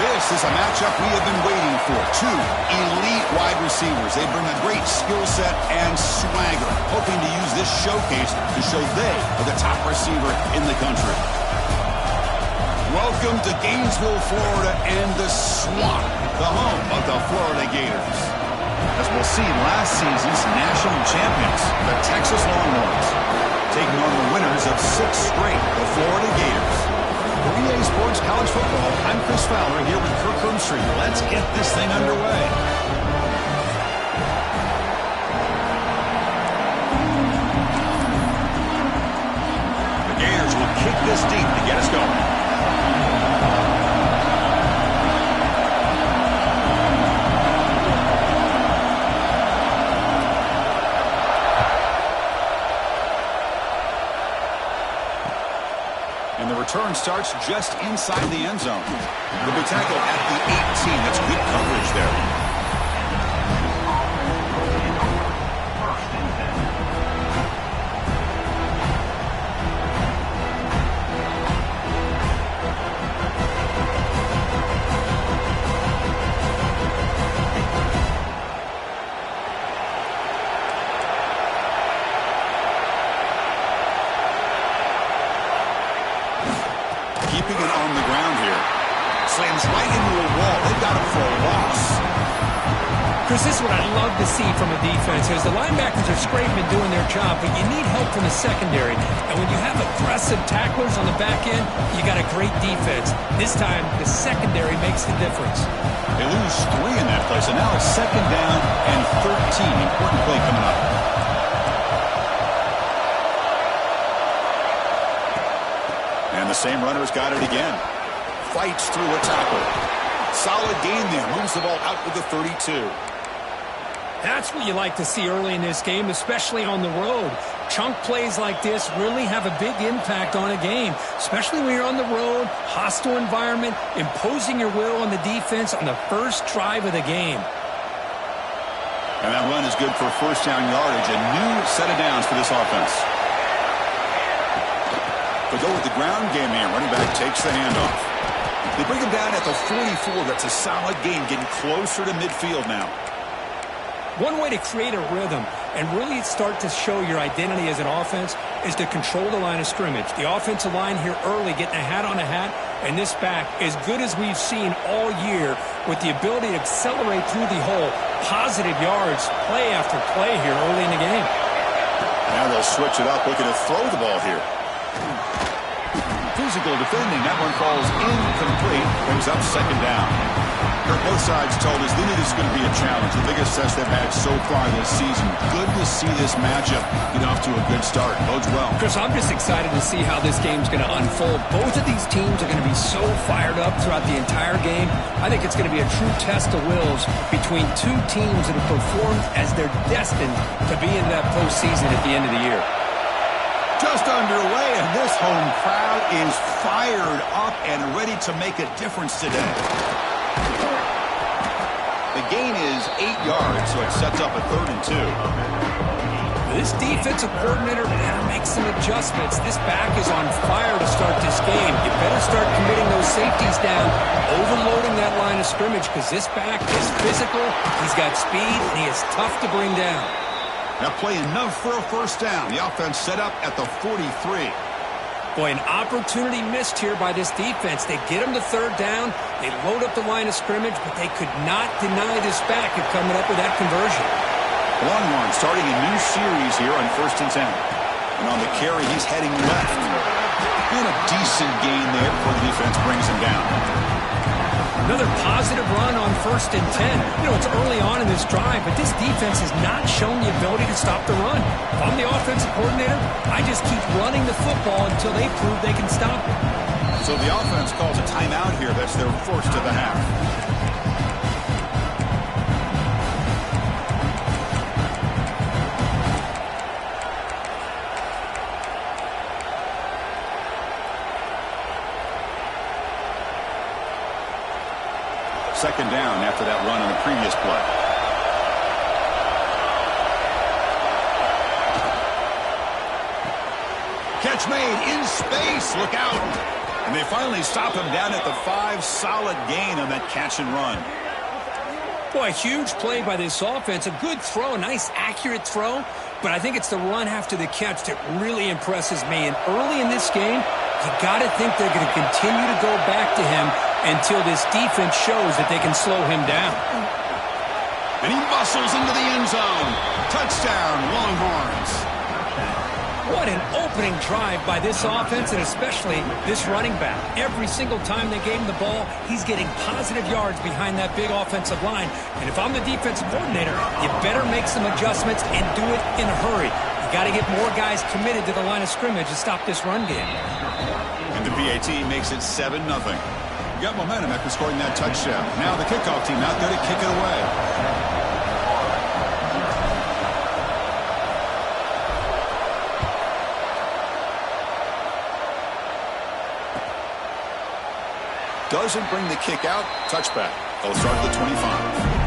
This is a matchup we have been waiting for. Two elite wide receivers. They bring a great skill set and swagger, hoping to use this showcase to show they are the top receiver in the country. Welcome to Gainesville, Florida, and the Swamp, the home of the Florida Gators. As we'll see, last season's national champions, the Texas Longhorns, taking on the winners of 6 straight, the Florida Gators. For EA Sports College Football, I'm Chris Fowler here with Kirk Herbstreit. Let's get this thing underway. The Gators will kick this deep to get us going. And the return starts just inside the end zone. They'll be tackled at the 18. That's good coverage there. Keeping it on the ground here. Slams right into a wall. They got him for a loss. Chris, this is what I love to see from a defense. As the linebackers are scraping and doing their job, but you need help from the secondary. And when you have aggressive tacklers on the back end, you got a great defense. This time, the secondary makes the difference. They lose 3 in that play, so now it's 2nd down and 13. Important play coming up. And the same runner's got it again. Fights through a tackle. Solid gain there. Moves the ball out with the 32. That's what you like to see early in this game, especially on the road. Chunk plays like this really have a big impact on a game, especially when you're on the road, hostile environment, imposing your will on the defense on the first drive of the game. And that run is good for first down yardage. A new set of downs for this offense. They go with the ground game here. Running back takes the handoff. They bring him down at the 44. That's a solid gain, getting closer to midfield now. One way to create a rhythm and really start to show your identity as an offense is to control the line of scrimmage. The offensive line here early getting a hat on a hat, and this back, as good as we've seen all year, with the ability to accelerate through the hole, positive yards, play after play here early in the game. Now they'll switch it up, looking to throw the ball here. Physical defending, that one falls incomplete, brings up second down. Both sides told us they knew this was going to be a challenge, the biggest test they've had so far this season. Good to see this matchup get off to a good start. Bodes well. Chris, I'm just excited to see how this game's going to unfold. Both of these teams are going to be so fired up throughout the entire game. I think it's going to be a true test of wills between two teams that have performed as they're destined to be in that postseason at the end of the year. Just underway, and this home crowd is fired up and ready to make a difference today. The gain is 8 yards, so it sets up a 3rd and 2. This defensive coordinator better make some adjustments. This back is on fire to start this game. You better start committing those safeties down, overloading that line of scrimmage, because this back is physical, he's got speed, and he is tough to bring down. Now play enough for a first down. The offense set up at the 43. Boy, an opportunity missed here by this defense. They get him to 3rd down. They load up the line of scrimmage, but they could not deny this back of coming up with that conversion. Longhorn starting a new series here on 1st and 10. And on the carry, he's heading left. And a decent gain there before the defense brings him down. Another positive run on 1st and 10. You know, it's early on in this drive, but this defense has not shown the ability to stop the run. If I'm the offensive coordinator, I just keep running the football until they prove they can stop it. So the offense calls a timeout here. That's their first of the half. Second down after that run on the previous play. Catch made in space. Look out. And they finally stop him down at the 5. Solid gain on that catch and run. Boy, a huge play by this offense. A good throw, a nice accurate throw. But I think it's the run after the catch that really impresses me. And early in this game, you got to think they're going to continue to go back to him until this defense shows that they can slow him down. And he muscles into the end zone. Touchdown, Longhorns. What an opening drive by this offense, and especially this running back. Every single time they gave him the ball, he's getting positive yards behind that big offensive line. And if I'm the defensive coordinator, you better make some adjustments and do it in a hurry. You got to get more guys committed to the line of scrimmage to stop this run game. And the PAT makes it 7-0. Got momentum after scoring that touchdown. Now the kickoff team out there to kick it away. Doesn't bring the kick out. Touchback. They'll start at the 25.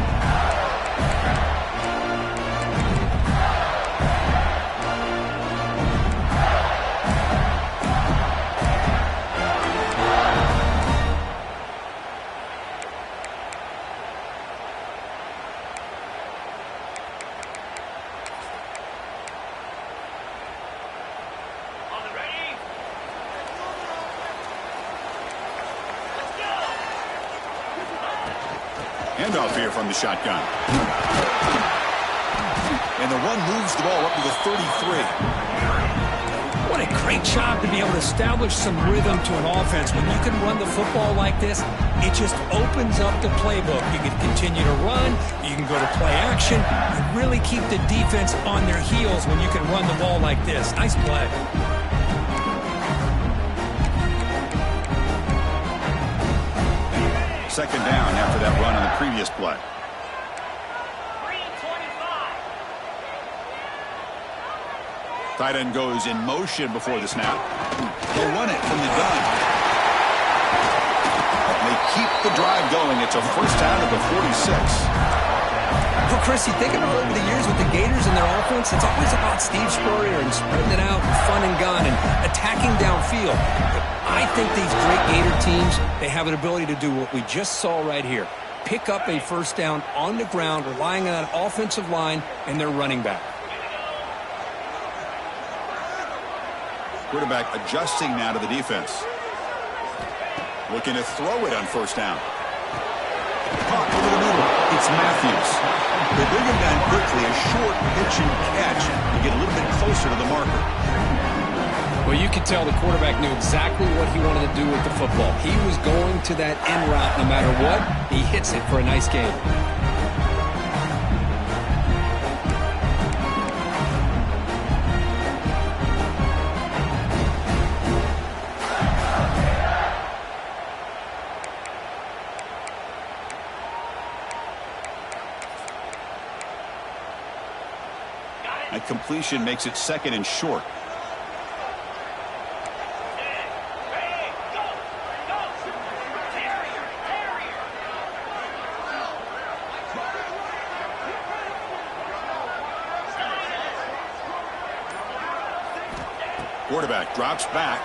Handoff here from the shotgun. And the one moves the ball up to the 33. What a great job to be able to establish some rhythm to an offense. When you can run the football like this, it just opens up the playbook. You can continue to run. You can go to play action. You really keep the defense on their heels when you can run the ball like this. Nice play. Second down after that run on the previous play. Tight end goes in motion before the snap. They'll run it from the gun. And they keep the drive going. It's a first down at the 46. Well, Chris, you think about over the years with the Gators and their offense, it's always about Steve Spurrier and spreading it out and fun and gun and attacking downfield. But I think these great Gator teams, they have an ability to do what we just saw right here. pick up a first down on the ground, relying on that offensive line and their running back. Quarterback adjusting now to the defense. Looking to throw it on first down. Caught over the middle. It's Matthews. They bring him down quickly. A short pitch and catch to get a little bit closer to the marker. Well, you could tell the quarterback knew exactly what he wanted to do with the football. He was going to that in route no matter what. He hits it for a nice gain. A completion makes it 2nd and short. Quarterback drops back.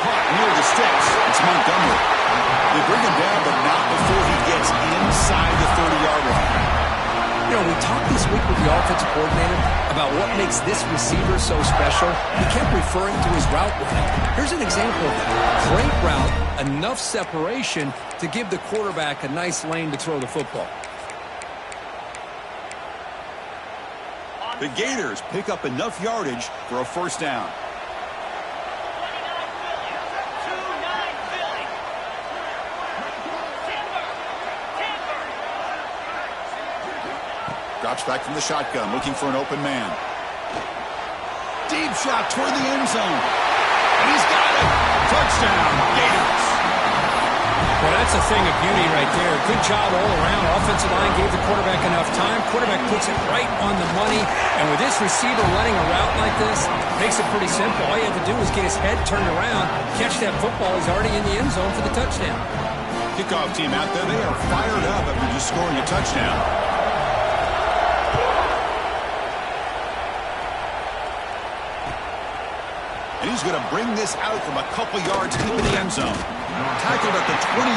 Caught near the sticks. It's Montgomery. They bring him down, but not before he gets inside the 30-yard line. You know, we talked this week with the offensive coordinator about what makes this receiver so special. He kept referring to his route running. Here's an example of that. Great route, enough separation to give the quarterback a nice lane to throw the football. The Gators pick up enough yardage for a first down. Drops back from the shotgun, looking for an open man. Deep shot toward the end zone. And he's got it. Touchdown, Gators. Well, that's a thing of beauty right there. Good job all around. Offensive line gave the quarterback enough time. Quarterback puts it right on the money. And with this receiver running a route like this, makes it pretty simple. All you have to do is get his head turned around, catch that football. He's already in the end zone for the touchdown. Kickoff team out there. They are fired up after just scoring a touchdown. And he's going to bring this out from a couple yards into the end zone. Tackled at the 23,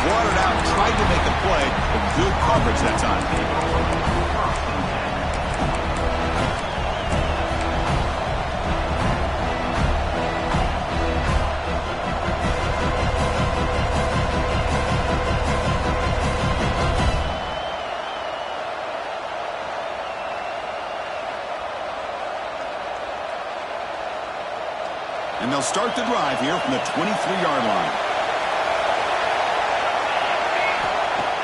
brought it out, tried to make a play, but good coverage that time. And they'll start the drive here from the 23-yard line.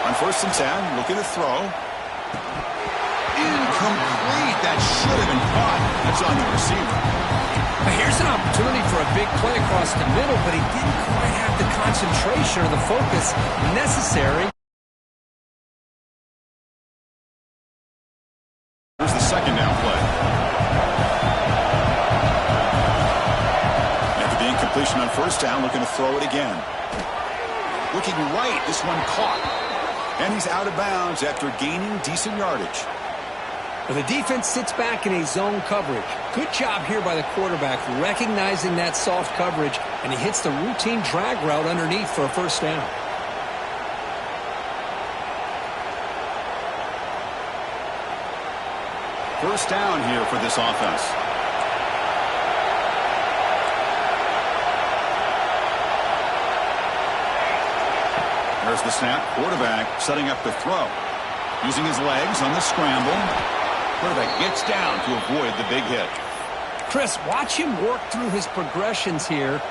On 1st and 10, looking to throw. Incomplete. That should have been caught. That's on the receiver. Here's an opportunity for a big play across the middle, but he didn't quite have the concentration or the focus necessary. Here's the 2nd down play. Completion on 1st down, looking to throw it again. Looking right, this one caught. And he's out of bounds after gaining decent yardage. Well, the defense sits back in a zone coverage. Good job here by the quarterback, recognizing that soft coverage, and he hits the routine drag route underneath for a first down. First down here for this offense. There's the snap. Quarterback setting up the throw. Using his legs on the scramble. Quarterback gets down to avoid the big hit. Chris, watch him work through his progressions here.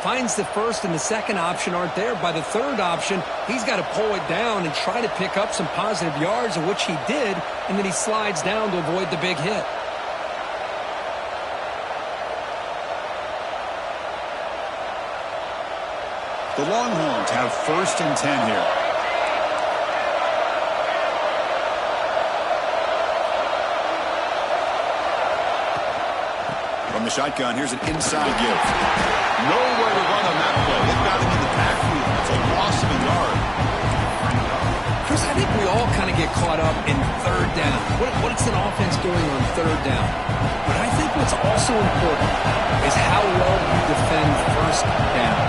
Finds the 1st and the 2nd option aren't there. By the 3rd option, he's got to pull it down and try to pick up some positive yards, of which he did, and then he slides down to avoid the big hit. The Longhorns have 1st and 10 here. From the shotgun, here's an inside give. Nowhere to run on that play. They've got him in the backfield. It's a loss of a yard. Chris, I think we all kind of get caught up in 3rd down. What's an offense doing on 3rd down? But I think what's also important is how well you defend 1st down.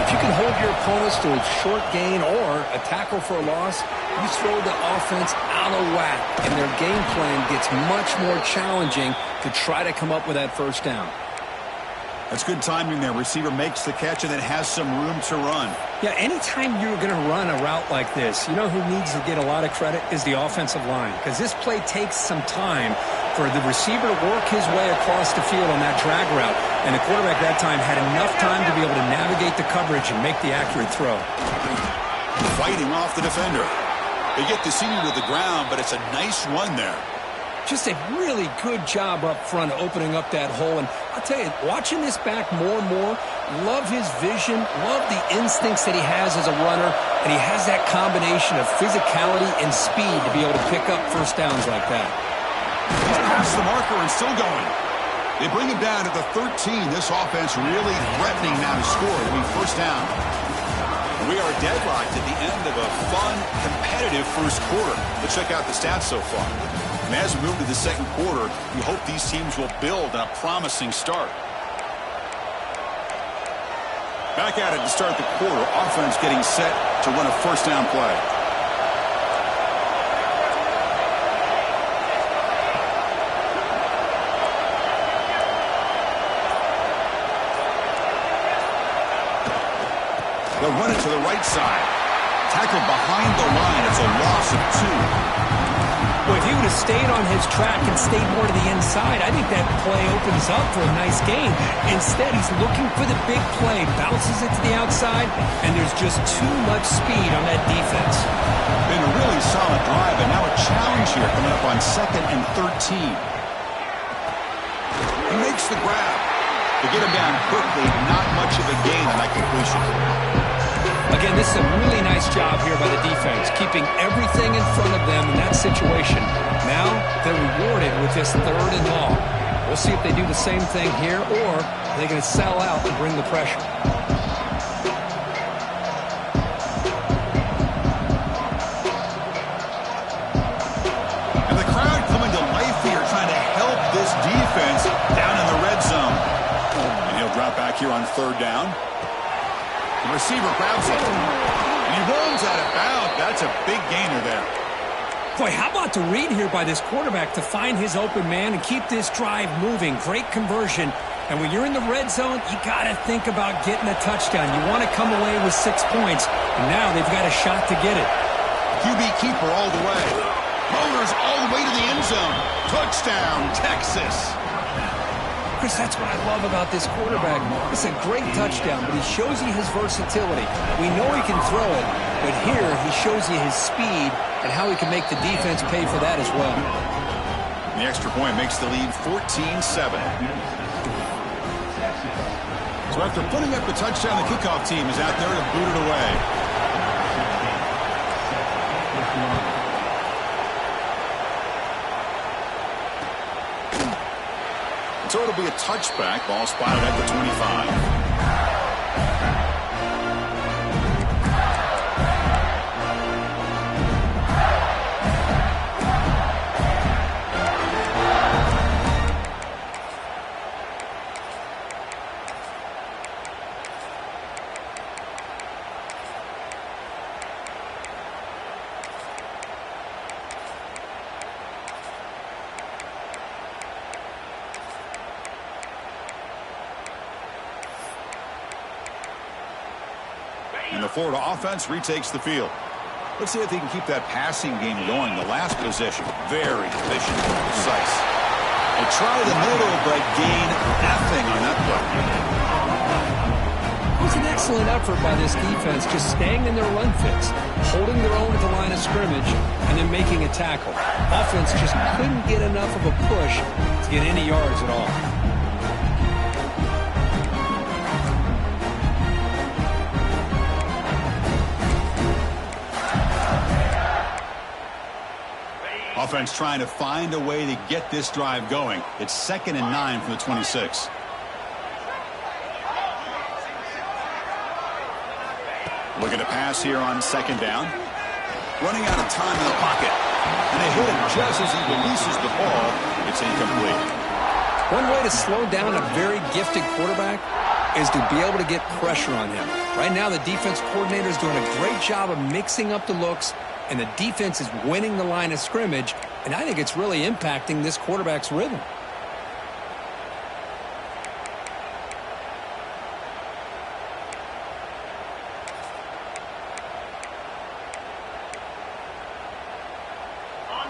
If If you can hold your opponents to a short gain or a tackle for a loss, you throw the offense out of whack, and their game plan gets much more challenging to try to come up with that first down. That's good timing there. Receiver makes the catch and then has some room to run. Yeah, anytime you're going to run a route like this, you know who needs to get a lot of credit is the offensive line, because this play takes some time for the receiver to work his way across the field on that drag route, and the quarterback that time had enough time to be able to navigate the coverage and make the accurate throw. Fighting off the defender. They get the senior to the ground, but it's a nice run there. Just a really good job up front opening up that hole. And I'll tell you, watching this back more and more, love his vision, love the instincts that he has as a runner, and he has that combination of physicality and speed to be able to pick up first downs like that. He's past the marker and still going. They bring him down at the 13. This offense really threatening now to score. It'll be first down. We are deadlocked at the end of a fun, competitive first quarter. Let's check out the stats so far. And as we move to the second quarter, we hope these teams will build on a promising start. Back at it to start the quarter. Offense getting set to run a first down play. They'll run it to the right side. Tackled behind the line. It's a loss of 2. Well, if he would have stayed on his track and stayed more to the inside, I think that play opens up for a nice gain. Instead, he's looking for the big play, bounces it to the outside, and there's just too much speed on that defense. Been a really solid drive, and now a challenge here coming up on 2nd and 13. He makes the grab. To get him down quickly, not much of a gain on that completion. Again, this is a really nice job here by the defense, keeping everything in front of them in that situation. Now they're rewarded with this 3rd and long. We'll see if they do the same thing here, or they're going to sell out and bring the pressure. And the crowd coming to life here, trying to help this defense down in the red zone. And he'll drop back here on 3rd down. The receiver grabs it. And he rolls out of bounds. That's a big gainer there. Boy, how about the read here by this quarterback to find his open man and keep this drive moving. Great conversion. And when you're in the red zone, you got to think about getting a touchdown. You want to come away with 6 points. And now they've got a shot to get it. QB keeper all the way. Motors all the way to the end zone. Touchdown, Texas. Chris, that's what I love about this quarterback. It's a great touchdown, but he shows you his versatility. We know he can throw it, but here he shows you his speed and how he can make the defense pay for that as well. The extra point makes the lead 14-7. So after putting up the touchdown, the kickoff team is out there to boot it away. So it'll be a touchback. Ball spotted at the 25. And the Florida offense retakes the field. Let's see if they can keep that passing game going. The last possession, very efficient and precise. They try the middle, but gain nothing on that play. It was an excellent effort by this defense, just staying in their run fits, holding their own at the line of scrimmage, and then making a tackle. Offense just couldn't get enough of a push to get any yards at all. Offense trying to find a way to get this drive going. It's 2nd and 9 from the 26. Looking to pass here on 2nd down. Running out of time in the pocket. And they hit him just as he releases the ball. It's incomplete. One way to slow down a very gifted quarterback, is to be able to get pressure on him. Right now, the defense coordinator is doing a great job of mixing up the looks, and the defense is winning the line of scrimmage, and I think it's really impacting this quarterback's rhythm.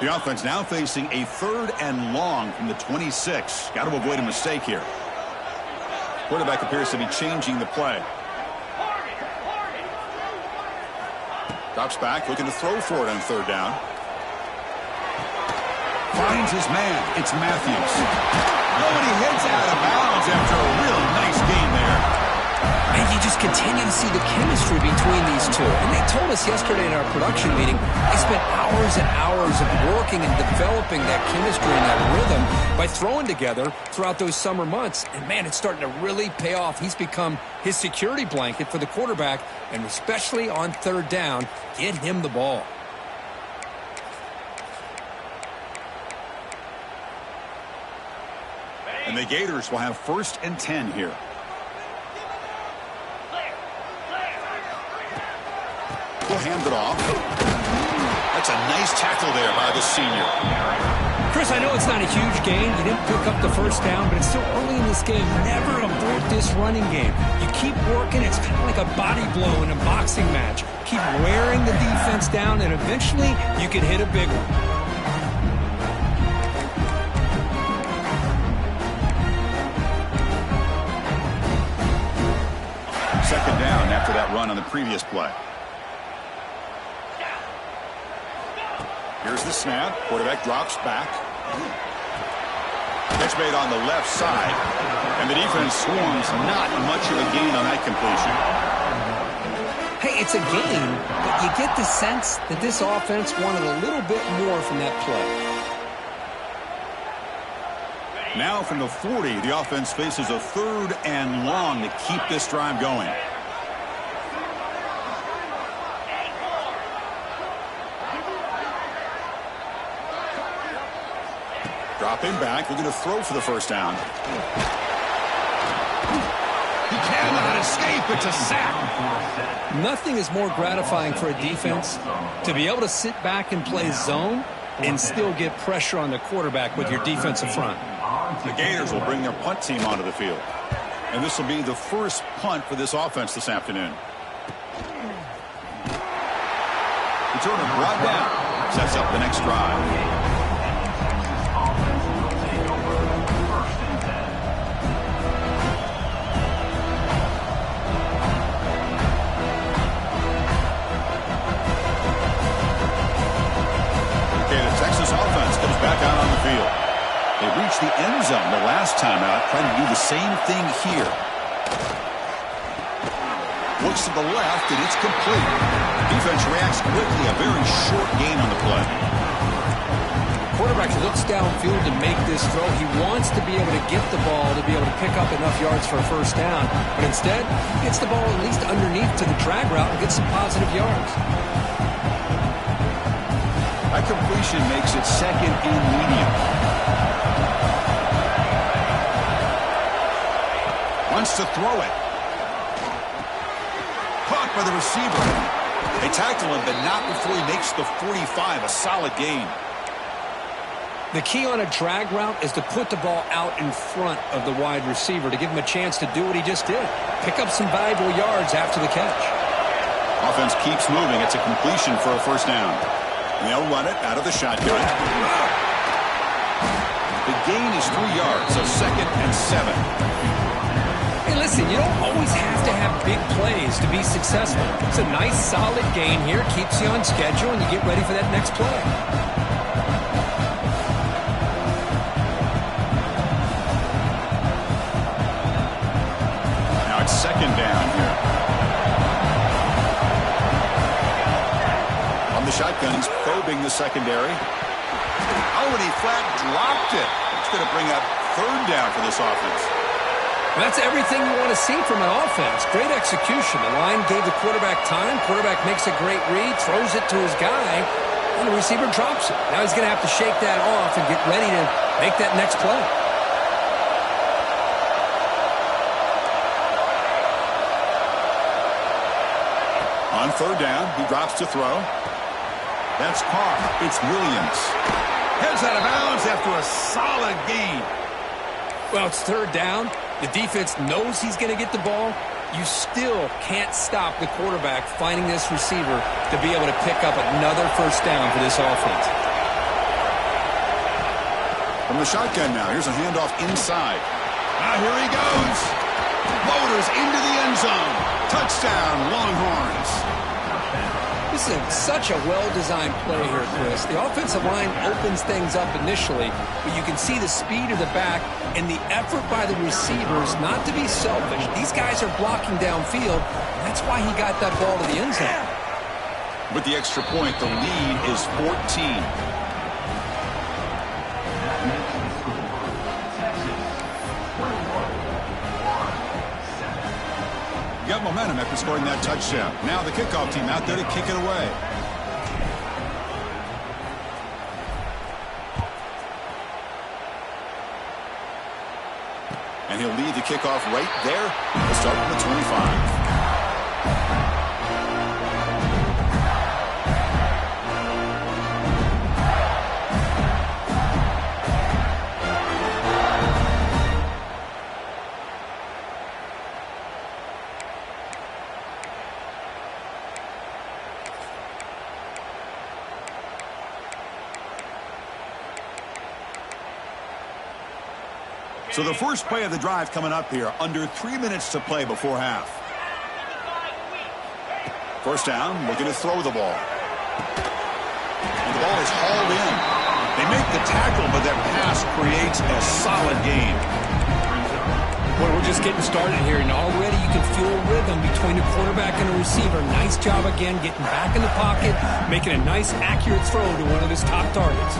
The offense now facing a 3rd and long from the 26. Got to avoid a mistake here. Quarterback appears to be changing the play. Drops back, looking to throw for it on 3rd down. Finds his man. It's Matthews. Oh, and he heads out of bounds after a real nice game there. And you just continue to see the chemistry between these two. And they told us yesterday in our production meeting, they spent hours and hours of working and developing that chemistry and that rhythm by throwing together throughout those summer months. And, man, it's starting to really pay off. He's become his security blanket for the quarterback, and especially on 3rd down, get him the ball. And the Gators will have 1st and 10 here. Will hand it off. That's a nice tackle there by the senior. Chris, I know it's not a huge gain. You didn't pick up the 1st down, but it's still early in this game. Never abort this running game. You keep working. It's kind of like a body blow in a boxing match. Keep wearing the defense down, and eventually you can hit a big one. Second down after that run on the previous play. Here's the snap. Quarterback drops back. Catch made on the left side. And the defense swarms. Not much of a gain on that completion. Hey, it's a gain, but you get the sense that this offense wanted a little bit more from that play. Now from the 40, the offense faces a 3rd and long to keep this drive going. Dropping back, looking to throw for the 1st down. He cannot escape. It's a sack. Nothing is more gratifying for a defense to be able to sit back and play zone and still get pressure on the quarterback with your defensive front. The Gators will bring their punt team onto the field. And this will be the first punt for this offense this afternoon. Returner brought down. Sets up the next drive. Texas offense comes back out on the field. They reached the end zone the last time out, trying to do the same thing here. Looks to the left, and it's complete. Defense reacts quickly, a very short gain on the play. Quarterback looks downfield to make this throw. He wants to be able to get the ball to be able to pick up enough yards for a 1st down, but instead, gets the ball at least underneath to the drag route and gets some positive yards. That completion makes it 2nd and medium. Wants to throw it. Caught by the receiver. They tackle him, but not before he makes the 45. A solid gain. The key on a drag route is to put the ball out in front of the wide receiver to give him a chance to do what he just did. Pick up some valuable yards after the catch. Offense keeps moving. It's a completion for a 1st down. And they'll run it out of the shotgun. The gain is 3 yards, so 2nd and 7. Hey, listen, you don't always have to have big plays to be successful. It's a nice, solid gain here. Keeps you on schedule, and you get ready for that next play. Now it's 2nd down here. The shotgun, he's probing the secondary. Oh, and he flat dropped it. It's going to bring up 3rd down for this offense. That's everything you want to see from an offense. Great execution. The line gave the quarterback time. Quarterback makes a great read, throws it to his guy, and the receiver drops it. Now he's going to have to shake that off and get ready to make that next play. On third down, he drops to throw. That's Carr. It's Williams. Heads out of bounds after a solid gain. Well, it's third down. The defense knows he's going to get the ball. You still can't stop the quarterback finding this receiver to be able to pick up another first down for this offense. From the shotgun now, here's a handoff inside. Here he goes. Motors into the end zone. Touchdown, Longhorns. This is such a well-designed play here, Chris. The offensive line opens things up initially, but you can see the speed of the back and the effort by the receivers not to be selfish. These guys are blocking downfield. That's why he got that ball to the end zone. With the extra point, the lead is 14. Got momentum after scoring that touchdown. Now the kickoff team out there to kick it away. And he'll lead the kickoff right there. We'll start from the 25. So the first play of the drive coming up here, under 3 minutes to play before half. First down, looking to throw the ball. And the ball is hauled in. They make the tackle, but that pass creates a solid gain. Well, we're just getting started here, and already you can feel a rhythm between the quarterback and the receiver. Nice job again getting back in the pocket, making a nice, accurate throw to one of his top targets.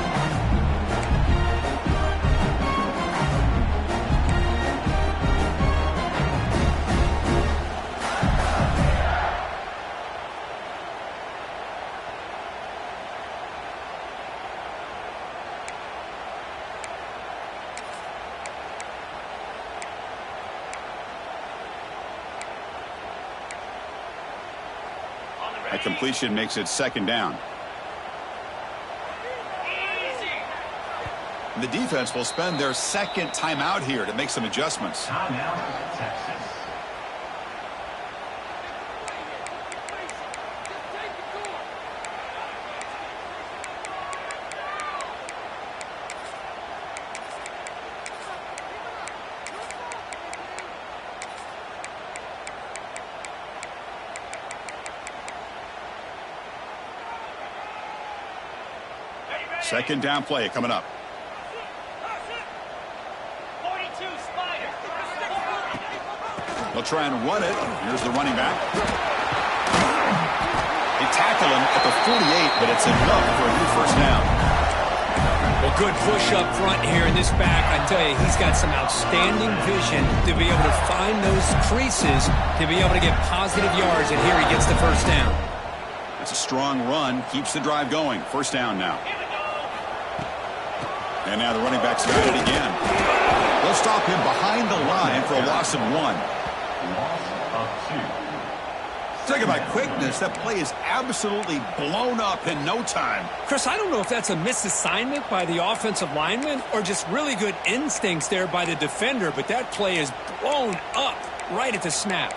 That completion makes it second down. The defense will spend their second timeout here to make some adjustments. Timeout, Texas. Second down play coming up. 42 Spider. They'll try and run it. Here's the running back. They tackle him at the 48, but it's enough for a new first down. Well, good push up front here in this back. I tell you, he's got some outstanding vision to be able to find those creases to be able to get positive yards, and here he gets the first down. That's a strong run. Keeps the drive going. First down now. And now the running back's got it again. They'll stop him behind the line for a loss of 1. Loss of 2. Talking about quickness, that play is absolutely blown up in no time. Chris, I don't know if that's a misassignment by the offensive lineman or just really good instincts there by the defender, but that play is blown up right at the snap.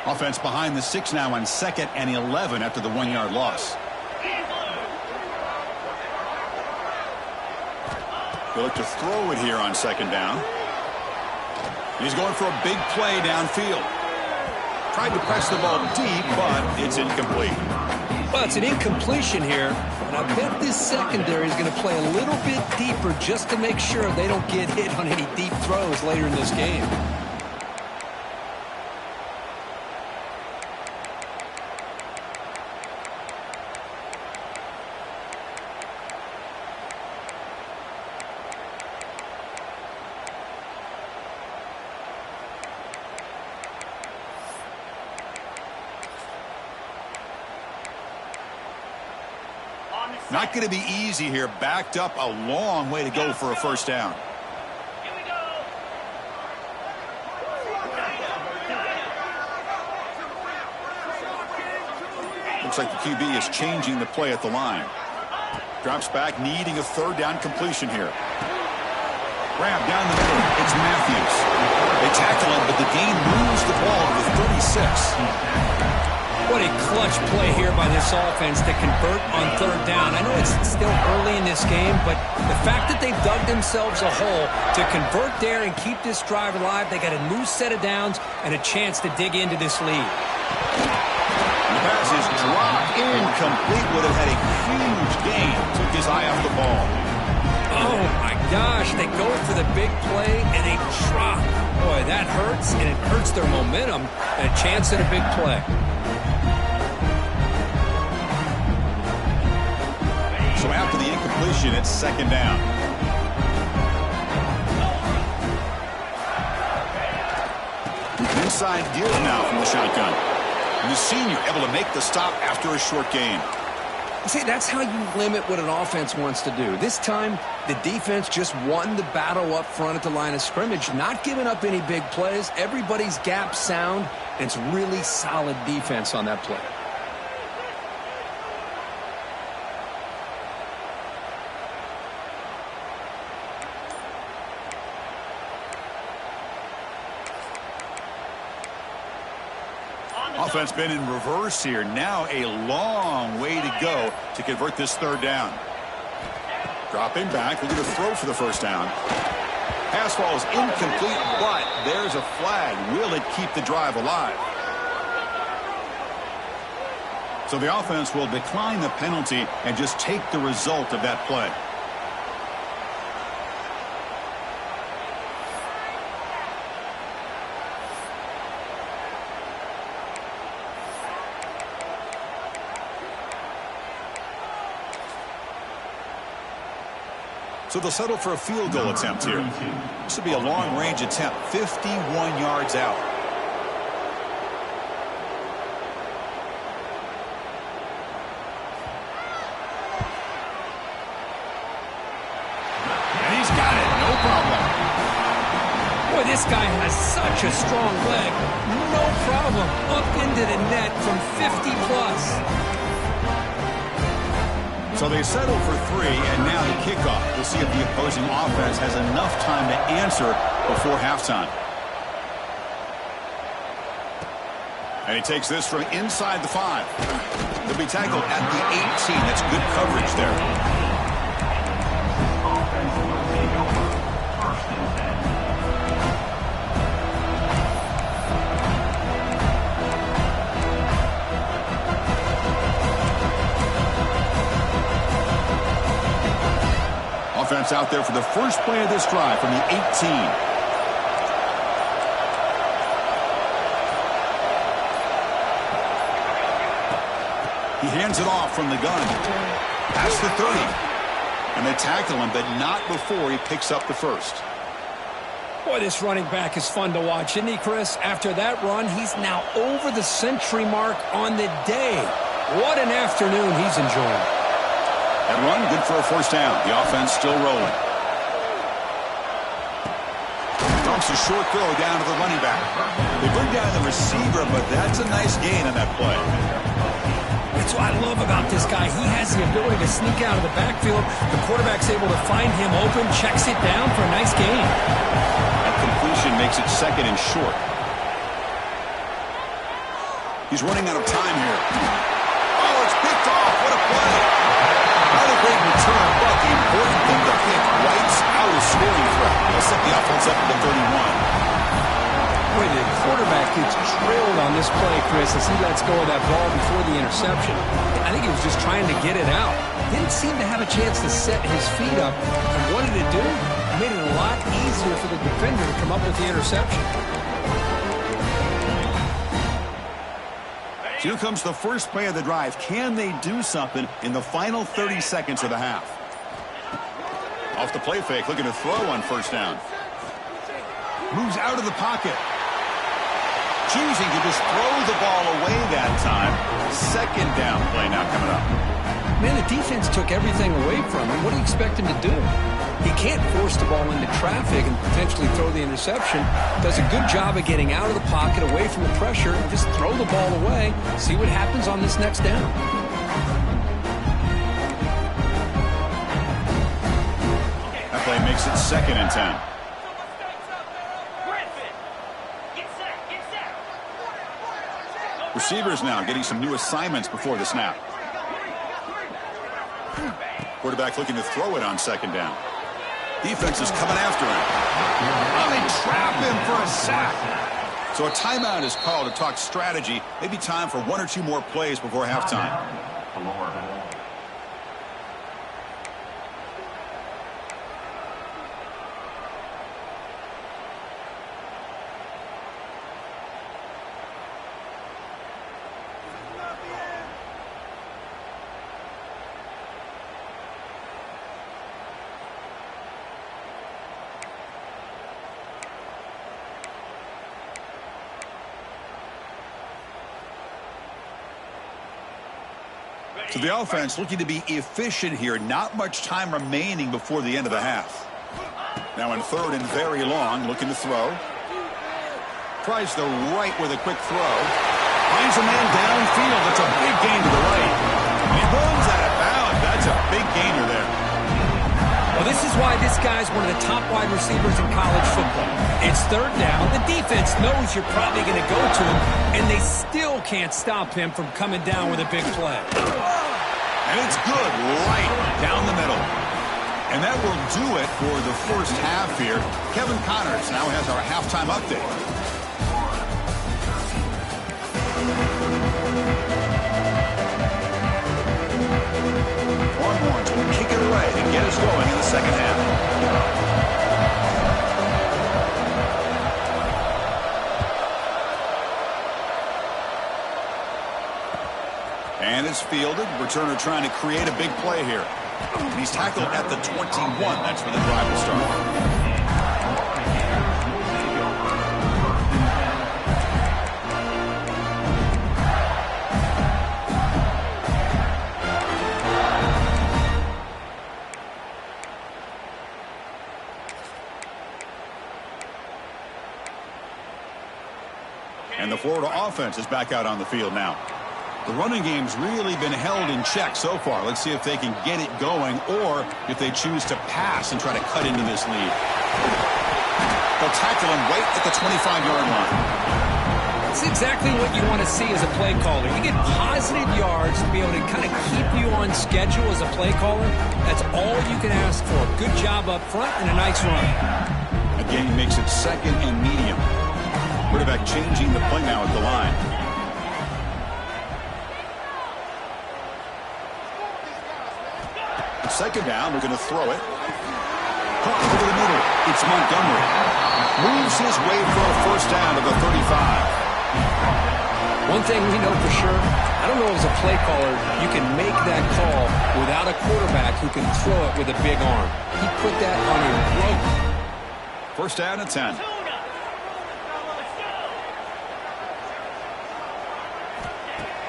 Offense behind the 6 now on 2nd and 11 after the 1-yard loss. They look to throw it here on second down. He's going for a big play downfield. Tried to press the ball deep, but it's incomplete. Well, it's an incompletion here, and I bet this secondary is going to play a little bit deeper just to make sure they don't get hit on any deep throws later in this game. Not going to be easy here. Backed up a long way to go for a first down. Here we go. Looks like the QB is changing the play at the line. Drops back, needing a third down completion here. Grab down the middle. It's Matthews. They tackle him, but the gain moves the ball to the 36. What a clutch play here by this offense to convert on third down. I know it's still early in this game, but the fact that they've dug themselves a hole to convert there and keep this drive alive, they got a new set of downs and a chance to dig into this lead. The pass is dropped incomplete. Would have had a huge gain. Took his eye off the ball. Oh, my gosh. They go for the big play, and they drop. Boy, that hurts, and it hurts their momentum and a chance at a big play. So after the incompletion, it's second down. Inside deal now from the shotgun. And the senior able to make the stop after a short gain. See, that's how you limit what an offense wants to do. This time, the defense just won the battle up front at the line of scrimmage, not giving up any big plays. Everybody's gap sound, and it's really solid defense on that play. Offense been in reverse here. Now a long way to go to convert this third down. Dropping back, looking to throw for the first down. Pass ball is incomplete, but there's a flag. Will it keep the drive alive? So the offense will decline the penalty and just take the result of that play. So they'll settle for a field goal attempt here. This will be a long-range attempt, 51 yards out. And he's got it, no problem. Boy, this guy has such a strong leg. No problem. Up into the net from 50+. So they settle for 3, and now the kickoff. We'll see if the opposing offense has enough time to answer before halftime. And he takes this from inside the 5. He'll be tackled at the 18. That's good coverage there. Offense out there for the first play of this drive from the 18. He hands it off from the gun. Past the 30. And they tackle him, but not before he picks up the first. Boy, this running back is fun to watch, isn't he, Chris? After that run, he's now over the century mark on the day. What an afternoon he's enjoying. That run, good for a first down. The offense still rolling. Dumps a short throw down to the running back. They bring down the receiver, but that's a nice gain on that play. That's what I love about this guy. He has the ability to sneak out of the backfield. The quarterback's able to find him open, checks it down for a nice gain. That completion makes it second and short. He's running out of time here. Oh, it's picked off. What a play. Not a great return, but the important thing, the pick wipes out a scoring threat. They'll set the offense up at the 31. Boy, the quarterback gets drilled on this play, Chris, as he lets go of that ball before the interception. I think he was just trying to get it out. Didn't seem to have a chance to set his feet up. And what did it do? It made it a lot easier for the defender to come up with the interception. Here comes the first play of the drive. Can they do something in the final 30 seconds of the half? Off the play fake, looking to throw on first down. Moves out of the pocket. Choosing to just throw the ball away that time. Second down play now coming up. Man, the defense took everything away from him. What do you expect him to do? He can't force the ball into traffic and potentially throw the interception. Does a good job of getting out of the pocket, away from the pressure, and just throw the ball away. See what happens on this next down. makes it 2nd and 10. Receivers now getting some new assignments before the snap. Quarterback looking to throw it on 2nd down. Defense is coming after him. Oh, they trap him for a sack. So a timeout is called to talk strategy. Maybe time for 1 or 2 more plays before halftime. So the offense looking to be efficient here. Not much time remaining before the end of the half. Now in 3rd and very long, looking to throw. Tries the right with a quick throw. Finds a man downfield. That's a big gain to the right. He runs out of bounds. That's a big gainer there. Well, this is why this guy's one of the top wide receivers in college football. It's 3rd down. The defense knows you're probably going to go to him, and they still can't stop him from coming down with a big play. And it's good right down the middle. And that will do it for the first half here. Kevin Connors now has our halftime update. Longhorns will kick it away and get us going in the 2nd half. And it's fielded. Returner trying to create a big play here. He's tackled at the 21. That's where the drive will start. And the Florida offense is back out on the field now. The running game's really been held in check so far. Let's see if they can get it going or if they choose to pass and try to cut into this lead. They'll tackle him right at the 25-yard line. That's exactly what you want to see as a play caller. You get positive yards to be able to kind of keep you on schedule as a play caller. That's all you can ask for. Good job up front and a nice run. Again, he makes it 2nd and medium. Quarterback changing the play now at the line. 2nd down, we're going to throw it. Caught over the middle. It's Montgomery. Moves his way for a 1st down to the 35. One thing we know for sure, I don't know as a play caller, you can make that call without a quarterback who can throw it with a big arm. He put that on a rope. 1st down and 10.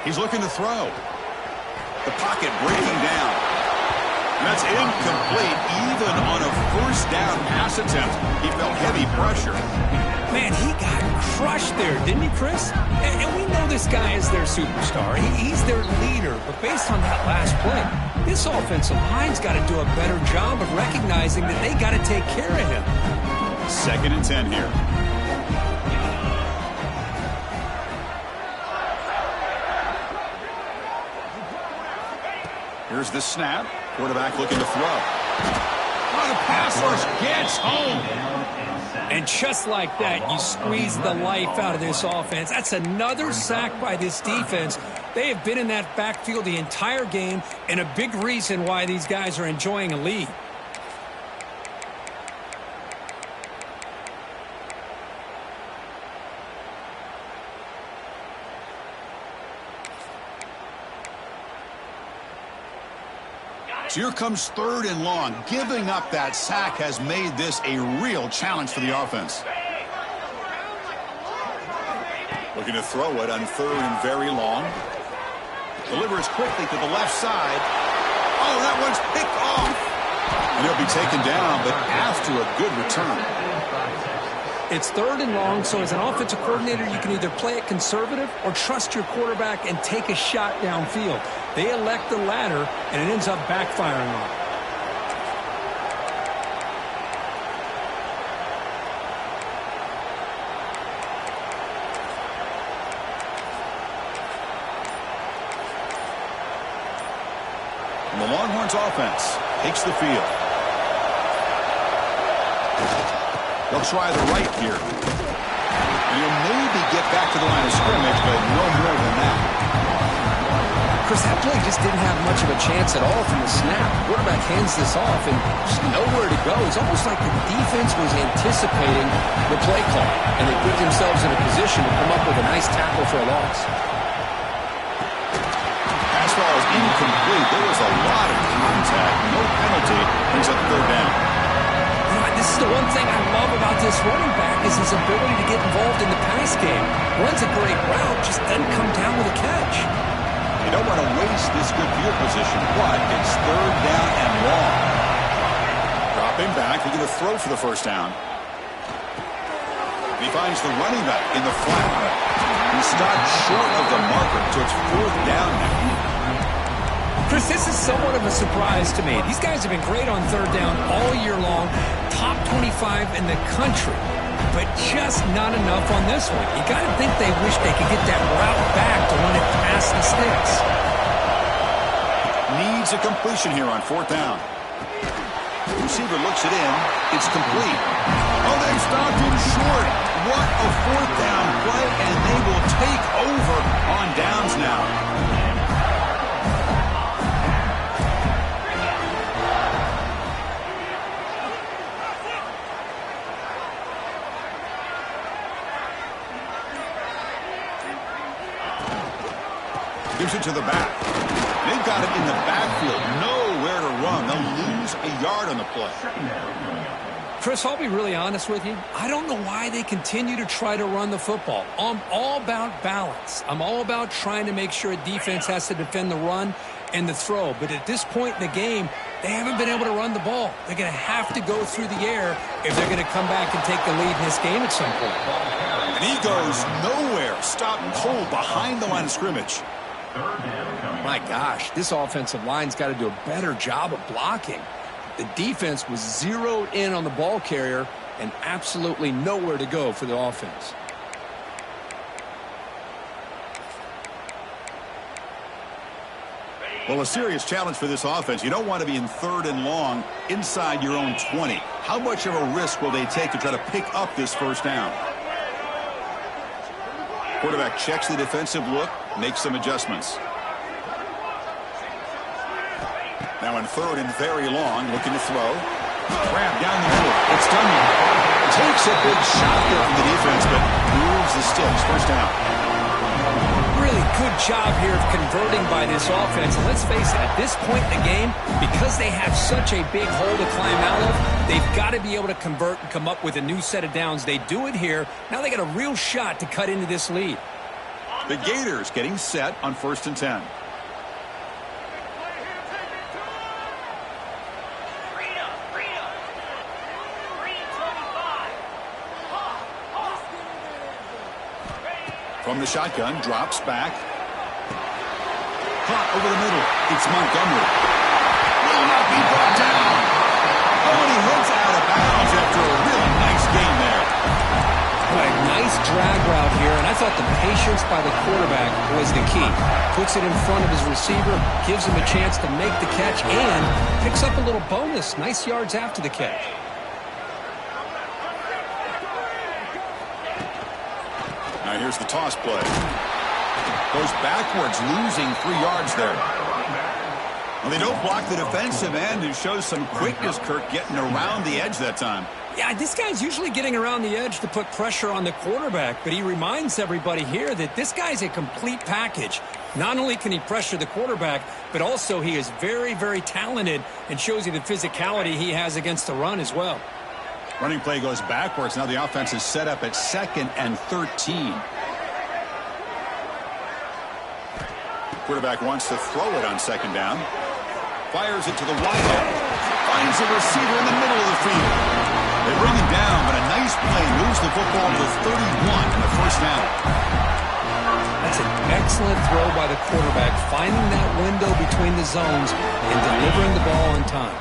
He's looking to throw. The pocket breaking down. And that's incomplete. Even on a 1st down pass attempt, he felt heavy pressure. Man, he got crushed there, didn't he, Chris? And we know this guy is their superstar. He's their leader. But based on that last play, this offensive line's got to do a better job of recognizing that they got to take care of him. 2nd and 10 here. Here's the snap. Quarterback looking to throw. Oh, the pass rush gets home. And just like that, you squeeze the life out of this offense. That's another sack by this defense. They have been in that backfield the entire game, and a big reason why these guys are enjoying a lead. So here comes 3rd and long. Giving up that sack has made this a real challenge for the offense. Looking to throw it on 3rd and very long. Delivers quickly to the left side. Oh, that one's picked off. And he'll be taken down, but after a good return. It's 3rd and long, so as an offensive coordinator, you can either play it conservative or trust your quarterback and take a shot downfield. They elect the latter, and it ends up backfiring on them. And the Longhorns offense takes the field. They'll try the right here. And he'll maybe get back to the line of scrimmage, but no more than that. Chris, that play just didn't have much of a chance at all from the snap. Quarterback hands this off and just nowhere to go. It's almost like the defense was anticipating the play call, and they put themselves in a position to come up with a nice tackle for a loss. Pass ball is incomplete. There was a lot of contact. No penalty. Brings up third down. This is the one thing I love about this running back is his ability to get involved in the pass game. Runs a great route, just doesn't come down with a catch. You don't want to waste this good field position, but it's third down and long. Dropping back, they're going to throw for the first down. He finds the running back in the flat. He stopped short of the marker, so it's fourth down now. Chris, this is somewhat of a surprise to me. These guys have been great on third down all year long, top 25 in the country, but just not enough on this one. You got to think they wish they could get that route back to run it past the sticks. Needs a completion here on fourth down. Receiver looks it in. It's complete. Oh, they stopped him short. What a fourth down play, and they will take over on downs now. Gives it to the back. They've got it in the backfield. Nowhere to run. They'll lose a yard on the play. Chris, I'll be really honest with you. I don't know why they continue to try to run the football. I'm all about balance. I'm all about trying to make sure a defense has to defend the run and the throw. But at this point in the game, they haven't been able to run the ball. They're going to have to go through the air if they're going to come back and take the lead in this game at some point. And he goes nowhere. Stopped cold behind the line of scrimmage. My gosh, this offensive line's got to do a better job of blocking. The defense was zeroed in on the ball carrier and absolutely nowhere to go for the offense. Well, a serious challenge for this offense. You don't want to be in third and long inside your own 20. How much of a risk will they take to try to pick up this first down? Quarterback checks the defensive look, makes some adjustments. Now in third and very long, looking to throw. Grab down the middle. It's done. Takes a big shot there from the defense, but moves the sticks. First down. Really good job here of converting by this offense. And let's face it, at this point in the game, because they have such a big hole to climb out of, they've got to be able to convert and come up with a new set of downs. They do it here. Now they got a real shot to cut into this lead. The Gators getting set on 1st and 10. From the shotgun, drops back. Caught over the middle. It's Montgomery. Will not be brought down. Oh, and he heads out of bounds after a really nice game there. A nice drag route here, and I thought the patience by the quarterback was the key. Puts it in front of his receiver, gives him a chance to make the catch, and picks up a little bonus. Nice yards after the catch. Now here's the toss play. Goes backwards, losing 3 yards there. Well, they don't block the defensive end, who shows some quickness, Kirk, getting around the edge that time. Yeah, this guy's usually getting around the edge to put pressure on the quarterback, but he reminds everybody here that this guy's a complete package. Not only can he pressure the quarterback, but also he is very, very talented and shows you the physicality he has against the run as well. Running play goes backwards. Now the offense is set up at 2nd and 13. Quarterback wants to throw it on 2nd down. Fires it to the wideout. Finds a receiver in the middle of the field. They bring him down, but a nice play moves the football to 31 in the first down. That's an excellent throw by the quarterback, finding that window between the zones and delivering the ball on time.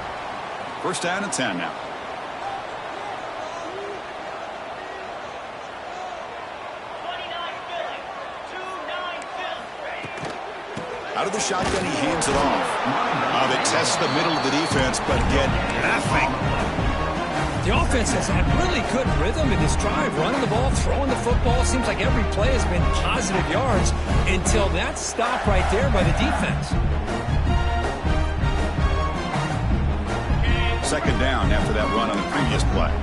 First down and 10 now. Out of the shotgun, he hands it off. They test the middle of the defense, but get nothing. The offense has had really good rhythm in this drive, running the ball, throwing the football. Seems like every play has been positive yards until that stop right there by the defense. Second down after that run on the previous play.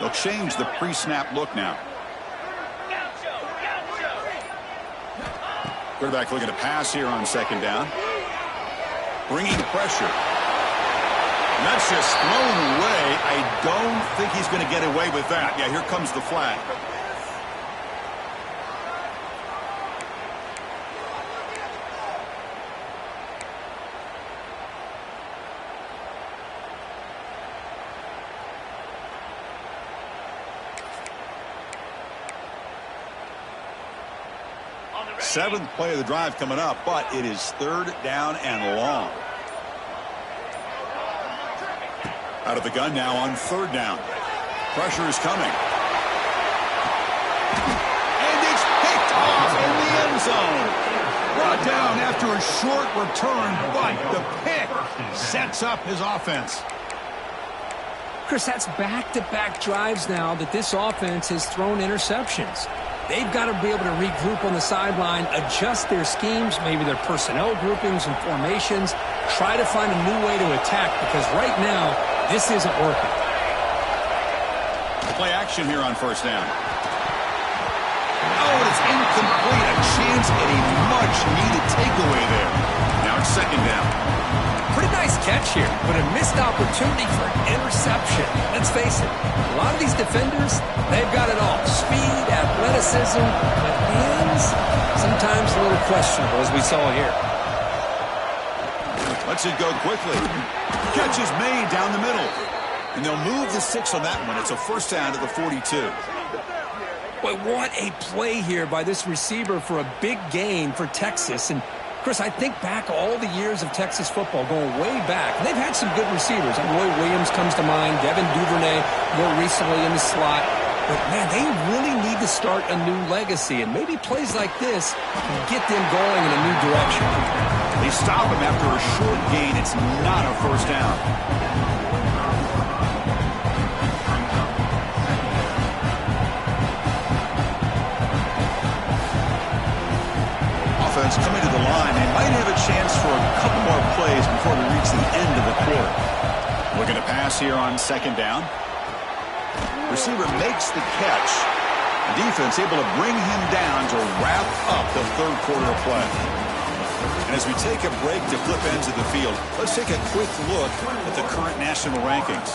They'll change the pre-snap look now. Quarterback looking to pass here on second down. Bringing pressure. And that's just thrown away. I don't think he's going to get away with that. Yeah, here comes the flag. Seventh play of the drive coming up, but it is third down and long. Out of the gun now on third down. Pressure is coming. And it's picked off in the end zone. Brought down after a short return, but the pick sets up his offense. Chris, that's back-to-back drives now that this offense has thrown interceptions. They've got to be able to regroup on the sideline, adjust their schemes, maybe their personnel groupings and formations, try to find a new way to attack, because right now, this isn't working. Play action here on first down. Oh, it's incomplete. A chance at a much-needed takeaway there. Now it's second down. Pretty nice catch here, but a missed opportunity for an interception. Let's face it, a lot of these defenders, they've got it all. Speed, athleticism, but hands, sometimes a little questionable, as we saw here. Lets it go quickly. Catch is made down the middle. And they'll move the 6 on that one. It's a first down to the 42. Boy, what a play here by this receiver for a big gain for Texas. And Chris, I think back all the years of Texas football, going way back. They've had some good receivers. Roy Williams comes to mind, Devin Duvernay more recently in the slot. But, man, they really need to start a new legacy. And maybe plays like this can get them going in a new direction. They stop him after a short gain. It's not a first down. Offense coming to the line. They might have a chance for a couple more plays before we reach the end of the quarter. Looking to pass here on second down. Receiver makes the catch. The defense able to bring him down to wrap up the third quarter of play. And as we take a break to flip ends of the field, let's take a quick look at the current national rankings.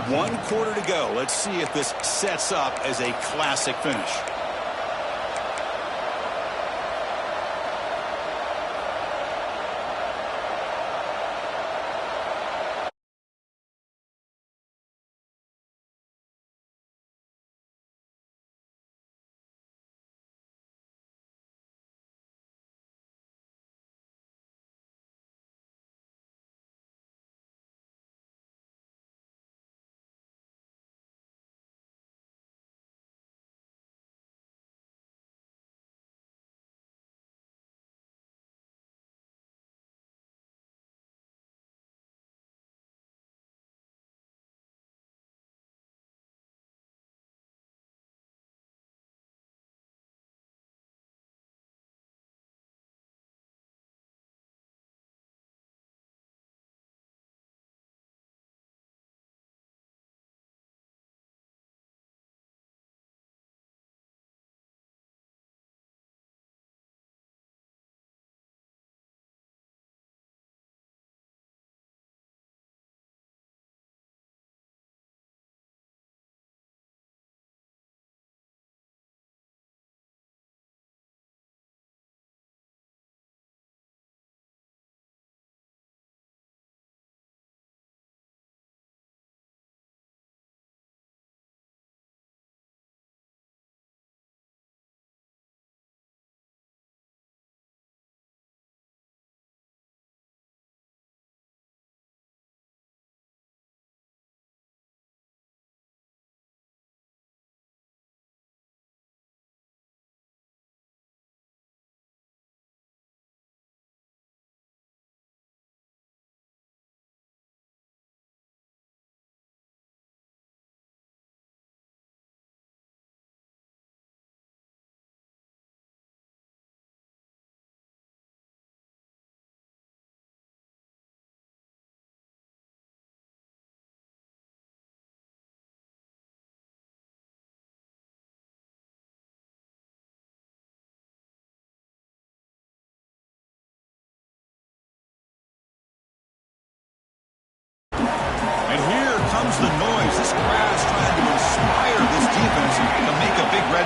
1 quarter to go. Let's see if this sets up as a classic finish.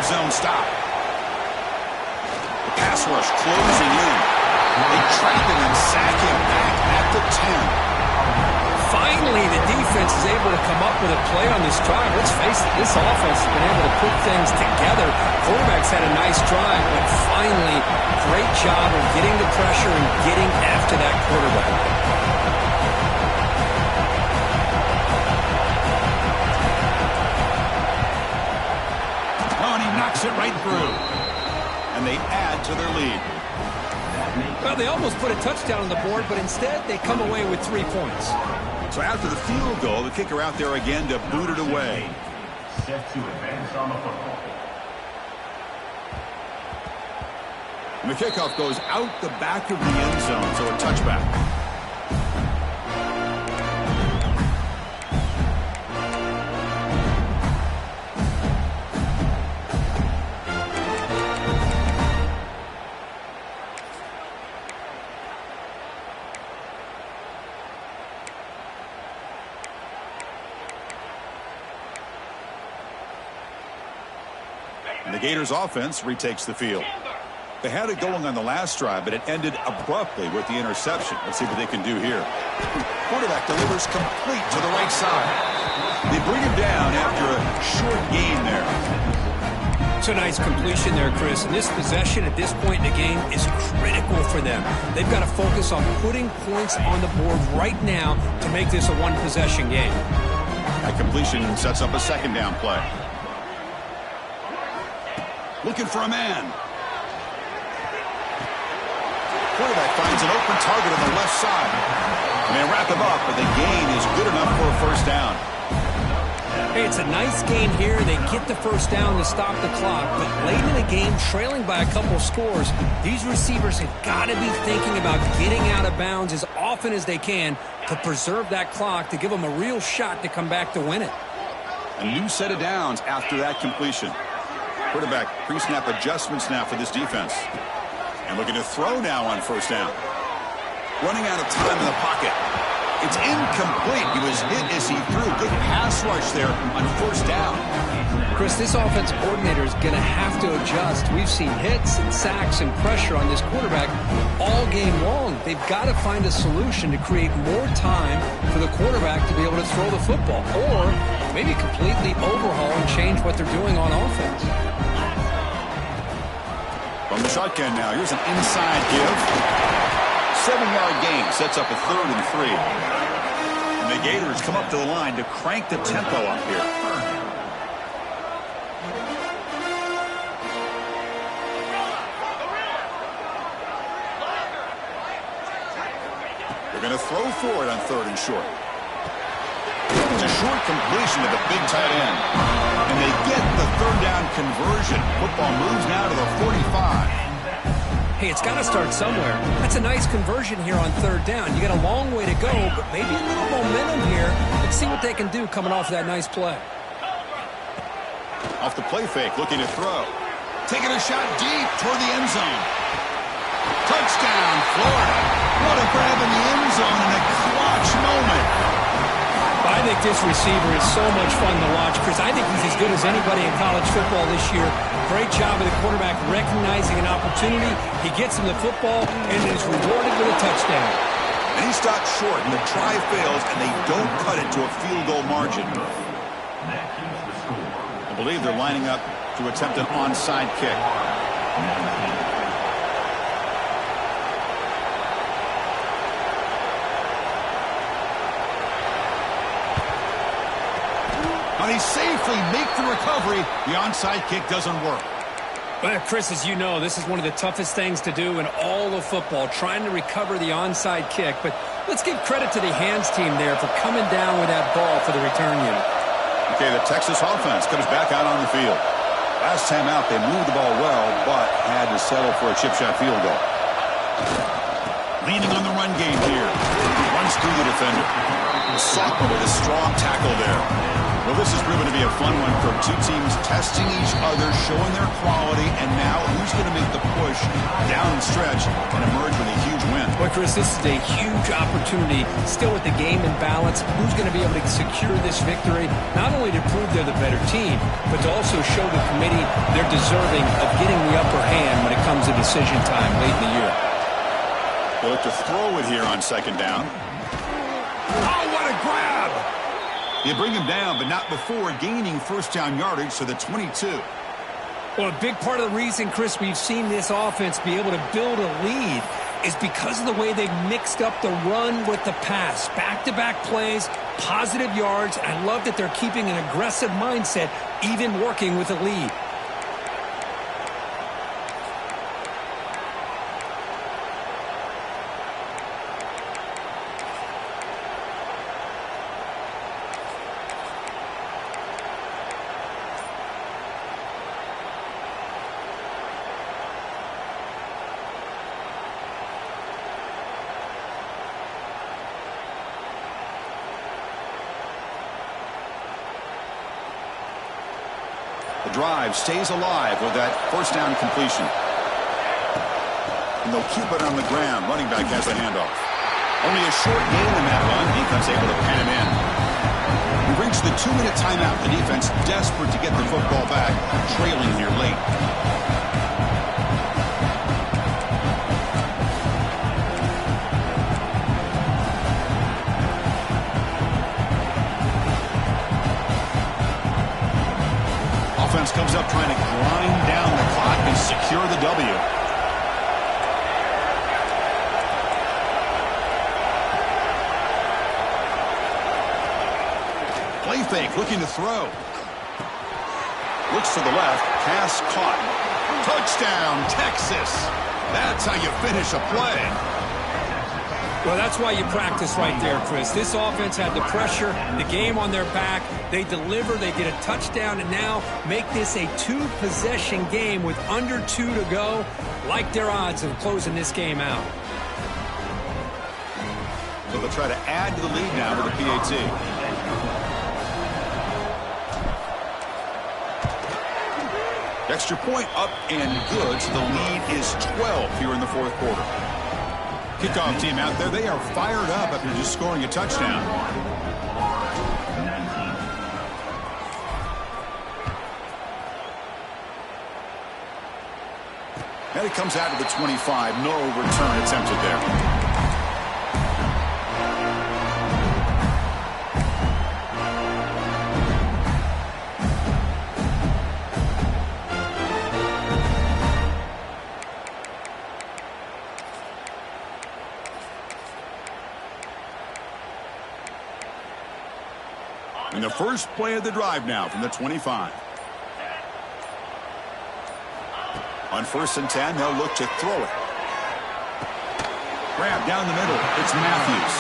red zone stop. The pass rush closing in. They trap him and sack him back at the 10. Finally, the defense is able to come up with a play on this drive. Let's face it, this offense has been able to put things together. Quarterback's had a nice drive, but finally, great job of getting the pressure and getting after that quarterback. Oh, and he knocks it right through. And they add to their lead. Well, they almost put a touchdown on the board, but instead they come away with 3 points. So after the field goal, the kicker out there again to boot it away. Set to advance on the football. And the kickoff goes out the back of the end zone, so a touchback. And the Gators offense retakes the field. They had it going on the last drive, but it ended abruptly with the interception. Let's see what they can do here. Quarterback delivers complete to the right side. They bring him down after a short gain there. It's a nice completion there, Chris. And this possession at this point in the game is critical for them. They've got to focus on putting points on the board right now to make this a one-possession game. That completion sets up a second down play. Looking for a man. Quarterback finds an open target on the left side. And they wrap him up, but the gain is good enough for a first down. Hey, it's a nice gain here. They get the first down to stop the clock, but late in the game, trailing by a couple scores, these receivers have got to be thinking about getting out of bounds as often as they can to preserve that clock, to give them a real shot to come back to win it. A new set of downs after that completion. Quarterback pre-snap adjustments now for this defense. And looking to throw now on first down. Running out of time in the pocket. It's incomplete. He was hit as he threw. Good pass rush there on first down. Chris, this offensive coordinator is going to have to adjust. We've seen hits and sacks and pressure on this quarterback all game long. They've got to find a solution to create more time for the quarterback to be able to throw the football, or maybe completely overhaul and change what they're doing on offense. From the shotgun now, here's an inside give. 7-yard gain sets up a 3rd and 3. And the Gators come up to the line to crank the tempo up here. They're going to throw for it on 3rd and short. It's a short completion to the big tight end. And they get the 3rd down conversion. Football moves now to the 45. Hey, it's got to start somewhere. That's a nice conversion here on 3rd down. You got a long way to go, but maybe a little momentum here. Let's see what they can do coming off that nice play. Off the play fake, looking to throw. Taking a shot deep toward the end zone. Touchdown, Florida. What a grab in the end zone in a clutch moment. I think this receiver is so much fun to watch, Chris. I think he's as good as anybody in college football this year. Great job of the quarterback recognizing an opportunity. He gets him the football and is rewarded with a touchdown. And he stopped short, and the try fails, and they don't cut it to a field goal margin. I believe they're lining up to attempt an onside kick. They safely make the recovery. The onside kick doesn't work. Well, Chris, as you know, this is one of the toughest things to do in all of football, trying to recover the onside kick. But let's give credit to the hands team there for coming down with that ball for the return unit. Okay, the Texas offense comes back out on the field. Last time out, they moved the ball well, but had to settle for a chip shot field goal. Leaning on the run game here. Runs through the defender. Sophomore with a strong tackle there. Well, this has proven to be a fun one for two teams testing each other, showing their quality, and now who's going to make the push down the stretch and emerge with a huge win. Well, Chris, this is a huge opportunity. Still with the game in balance, who's going to be able to secure this victory, not only to prove they're the better team, but to also show the committee they're deserving of getting the upper hand when it comes to decision time late in the year. They'll look to throw it here on second down. Oh, what a grab! You bring him down, but not before gaining first down yardage to the 22. Well, a big part of the reason, Chris, we've seen this offense be able to build a lead is because of the way they've mixed up the run with the pass. Back-to-back plays, positive yards. I love that they're keeping an aggressive mindset, even working with a lead. The drive stays alive with that first down completion. And they'll keep it on the ground. Running back has the handoff. Only a short gain in that run. Defense able to pan him in. We reach the 2-minute timeout. The defense desperate to get the football back, trailing here late. Offense comes up trying to grind down the clock and secure the W. Play fake, looking to throw. Looks to the left, pass caught. Touchdown, Texas. That's how you finish a play. Well, that's why you practice right there, Chris. This offense had the pressure, the game on their back. They deliver, they get a touchdown, and now make this a two-possession game with under 2 to go. Like their odds of closing this game out. So they'll try to add to the lead now with the PAT. Extra point up and good, so the lead is 12 here in the fourth quarter. Kickoff team out there, they are fired up after just scoring a touchdown. And it comes out to the 25. No return attempted there. And the first play of the drive now from the 25. On 1st and 10, they'll look to throw it. Grab down the middle. It's Matthews.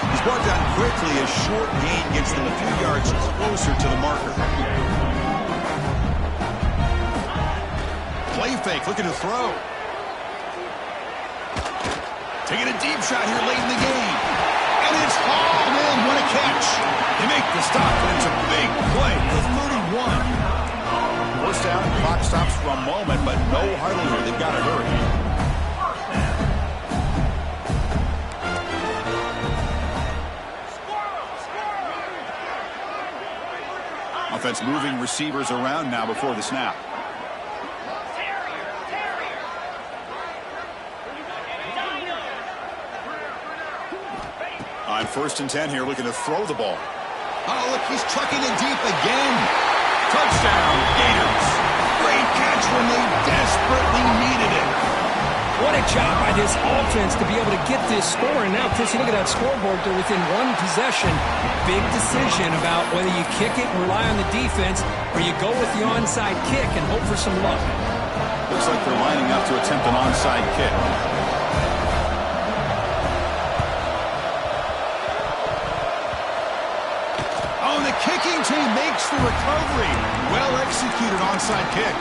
He's brought down quickly. A short gain gets them a few yards closer to the marker. Play fake, looking to throw. Taking a deep shot here late in the game. And it's hauled in. What a catch. They make the stop, but it's a big play for 31. First down, clock stops for a moment, but no huddle here. They've got to hurry. Offense moving receivers around now before the snap. On 1st and 10 here, looking to throw the ball. Oh, look, he's trucking it deep again. Touchdown, Gators. Great catch when they desperately needed it. What a job by this offense to be able to get this score. And now, Chris, you look at that scoreboard. They're within one possession. Big decision about whether you kick it and rely on the defense or you go with the onside kick and hope for some luck. Looks like they're lining up to attempt an onside kick. Kicking team makes the recovery. Well executed onside kick.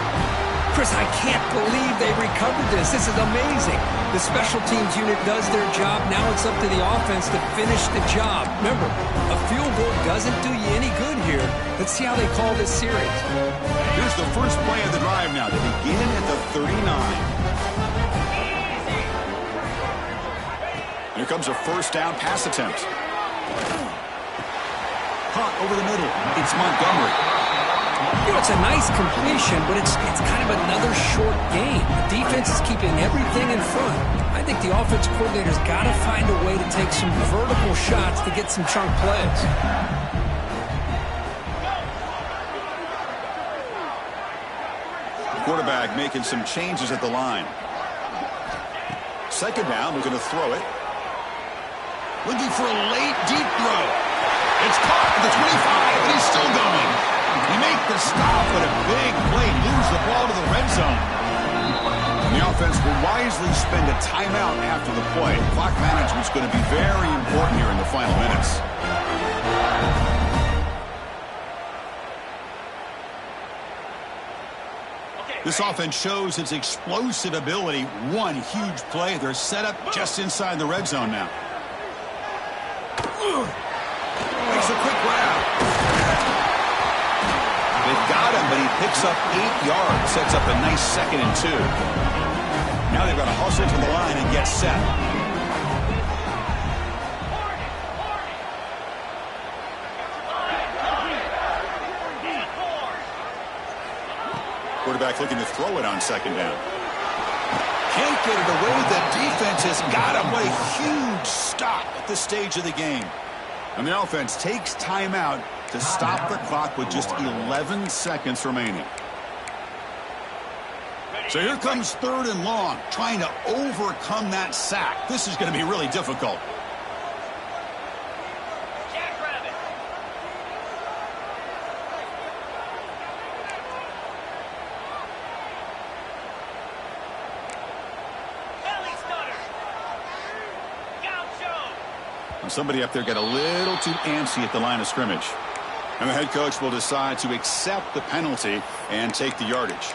Chris, I can't believe they recovered this. This is amazing. The special teams unit does their job. Now it's up to the offense to finish the job. Remember, a field goal doesn't do you any good here. Let's see how they call this series. Here's the first play of the drive now. They begin at the 39. Here comes a first down pass attempt. Caught over the middle. It's Montgomery. You know, it's a nice completion, but it's kind of another short game. The defense is keeping everything in front. I think the offensive coordinator's got to find a way to take some vertical shots to get some chunk plays. Quarterback making some changes at the line. Second down, we're going to throw it. Looking for a late, deep throw. It's caught at the 25, and he's still going. He make the stop, but a big play. Lose the ball to the red zone. And the offense will wisely spend a timeout after the play. Clock management's going to be very important here in the final minutes. This offense shows its explosive ability. One huge play. They're set up just inside the red zone now. Makes a quick grab. They've got him, but he picks up 8 yards. Sets up a nice 2nd and 2. Now they've got to hustle to the line and get set. Quarterback looking to throw it on second down. Can't get it away. The defense has got him. What a huge stop at this stage of the game. And the offense takes timeout to stop the clock with just 11 seconds remaining. So here comes 3rd and long, trying to overcome that sack. This is going to be really difficult. Somebody up there got a little too antsy at the line of scrimmage. And the head coach will decide to accept the penalty and take the yardage.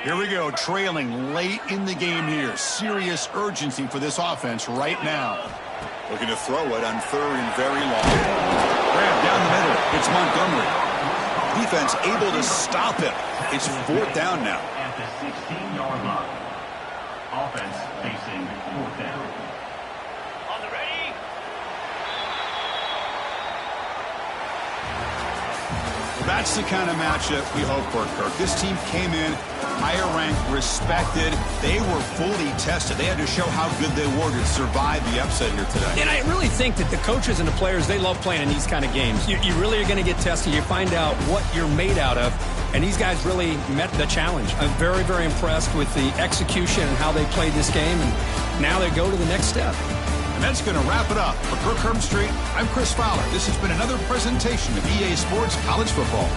Here we go, trailing late in the game here. Serious urgency for this offense right now. Looking to throw it on 3rd and very long. Grab down the middle. It's Montgomery. Defense able to stop him. It's 4th down now. At the 16-yard line. Offense facing 4th down. On the ready. That's the kind of matchup we hope for, Kirk. This team came in higher ranked, respected. They were fully tested. They had to show how good they were to survive the upset here today. And I really think that the coaches and the players, they love playing in these kind of games. You really are going to get tested. You find out what you're made out of. And these guys really met the challenge. I'm very, very impressed with the execution and how they played this game. And now they go to the next step. And that's going to wrap it up. For Kirk Herbstreit, I'm Chris Fowler. This has been another presentation of EA Sports College Football.